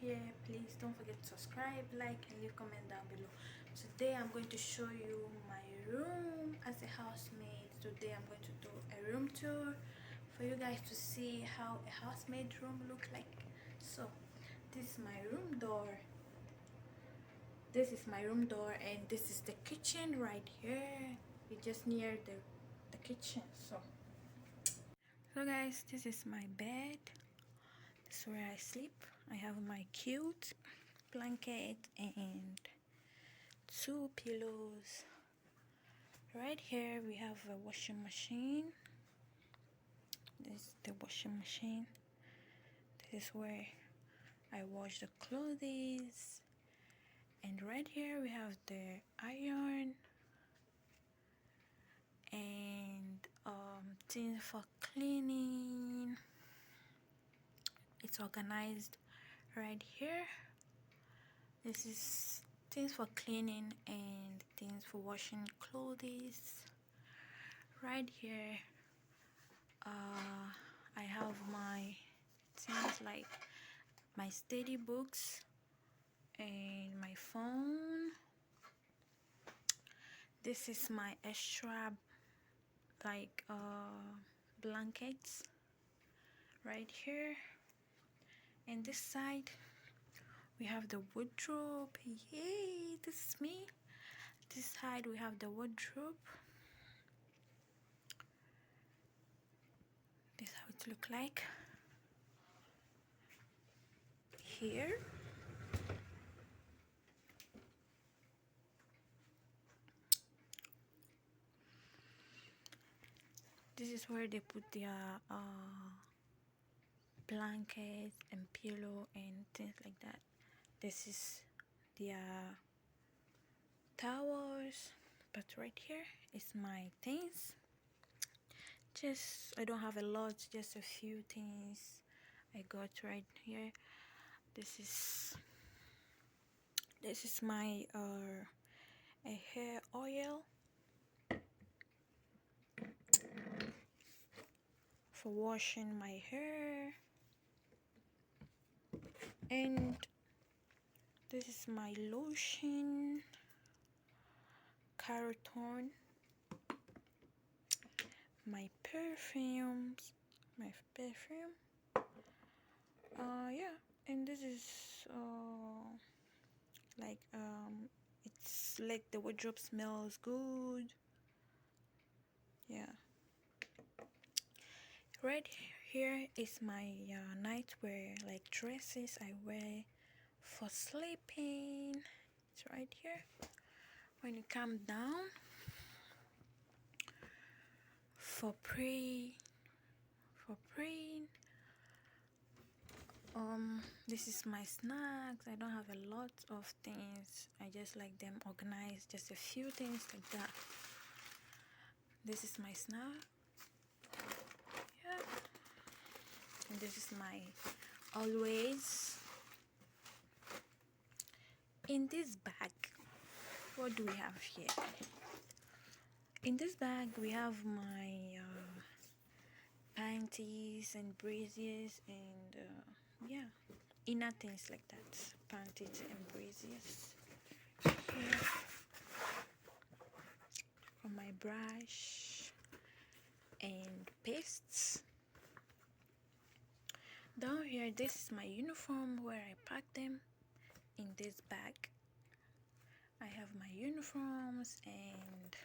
here, please don't forget to subscribe, like, and leave comment down below. Today I'm going to show you my room as a housemaid. Today I'm going to do a room tour for you guys to see how a housemaid room look like. So this is my room door. This is my room door, and this is the kitchen right here. It's just near the kitchen. So guys, this is my bed. This is where I sleep. I have my cute blanket and 2 pillows. Right here we have a washing machine. This is the washing machine. This is where I wash the clothes. And right here we have the iron and things for cleaning. It's organized right here. This is things for cleaning and things for washing clothes. Right here I have my things like my study books and my phone. This is my extra like blankets right here. And this side we have the wardrobe. Yay, this is me. This side we have the wardrobe. This is how it look like here. This is where they put their blankets and pillow and things like that. This is their towels. But right here is my things. I don't have a lot, just a few things I got right here. This is my a hair oil for washing my hair. And this is my lotion, carton, my perfume. Yeah, and this is like it's like the wardrobe smells good. Yeah. Right here is my nightwear, like dresses I wear for sleeping. It's right here. When you come down for praying. This is my snacks. I don't have a lot of things. I just like them organized, just a few things like that. This is my snack. Yeah. And this is my always. In this bag, what do we have here? In this bag we have my panties and braziers and yeah, inner things like that. Panties and braziers. Here for my brush and pastes. Down here, this is my uniform where I pack them in this bag. I have my uniforms and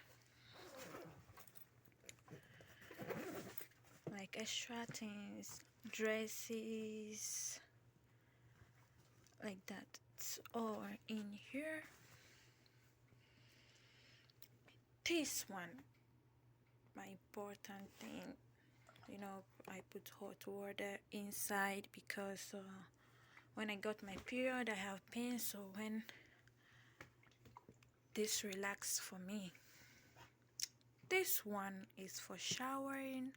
like extra things, dresses, like that. It's all in here. This one, my important thing, you know, I put hot water inside because when I got my period I have pain, so when this relax for me. This one is for showering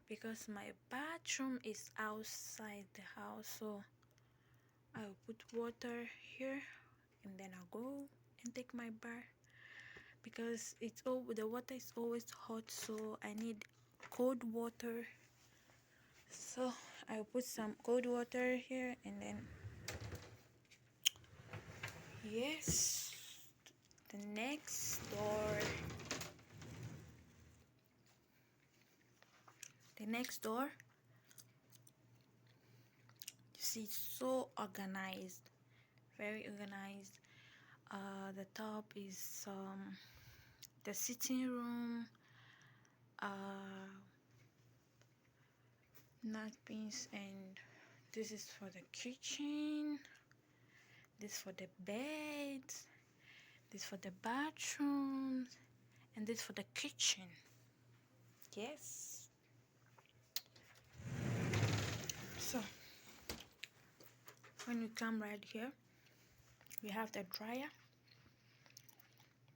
because my bathroom is outside the house, so I'll put water here and then I'll go and take my bath because the water is always hot, so I need cold water. So I'll put some cold water here and then yes, the next door. The next door, you see, so organized, very organized. The top is the sitting room, napkins, and this is for the kitchen, this for the bed, this for the bathroom, and this for the kitchen. Yes. So when you come right here, we have the dryer.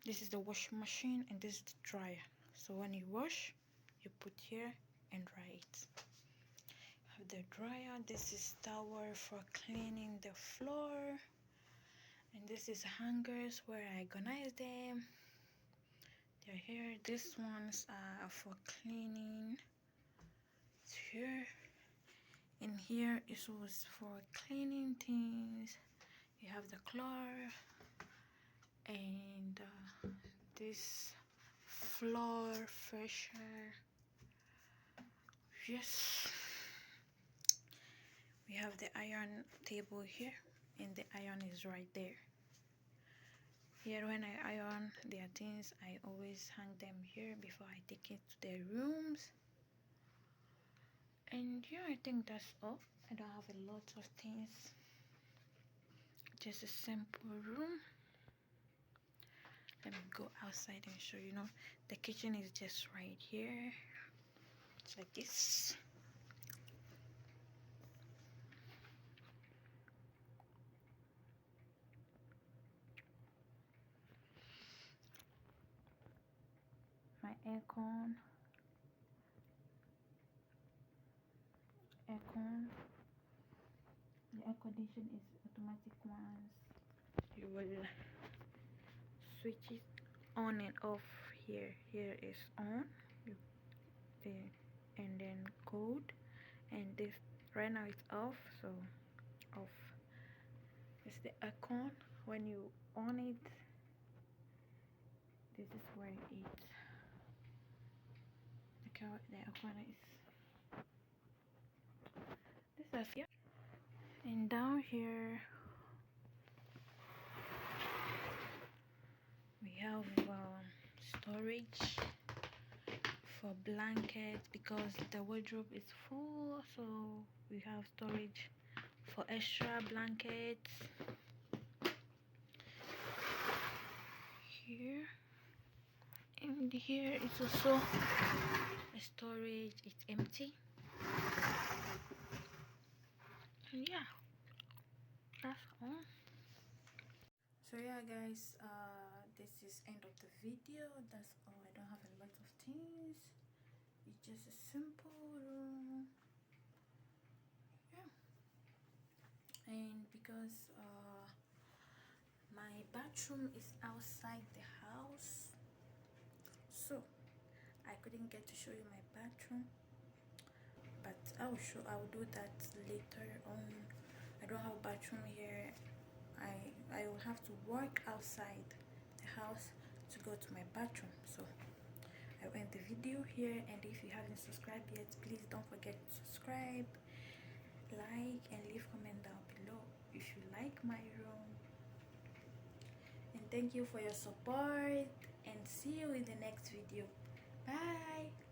This is the washing machine, and this is the dryer. So when you wash, you put here and dry it. Have the dryer. This is towel for cleaning the floor, and this is hangers where I organize them. They're here. These ones are for cleaning. It's here. In here it was for cleaning things. You have the cloth, and this floor freshener. Yes, we have the iron table here, and the iron is right there. Here when I iron their things, I always hang them here before I take it to their rooms. And yeah, I think that's all. I don't have a lot of things, just a simple room. Let me go outside and show you. Know, the kitchen is just right here. It's like this. My aircon. The air condition is automatic ones. You will switch it on and off here. Here is on, and then code, and this right now it's off, so off. It's the aircon. When you on it, this is where the aircon is. This is here, and down here we have storage for blankets because the wardrobe is full, so we have storage for extra blankets here. And here is also a storage. It's empty. And yeah, that's all. So yeah guys, this is end of the video. That's all. I don't have a lot of things. It's just a simple room. Yeah. And because my bathroom is outside the house, so I couldn't get to show you my bathroom, but I will do that later on. I don't have a bathroom here. I will have to walk outside the house to go to my bathroom. So I will end the video here, and if you haven't subscribed yet, please don't forget to subscribe, like, and leave comment down below if you like my room. And thank you for your support, and see you in the next video. Bye.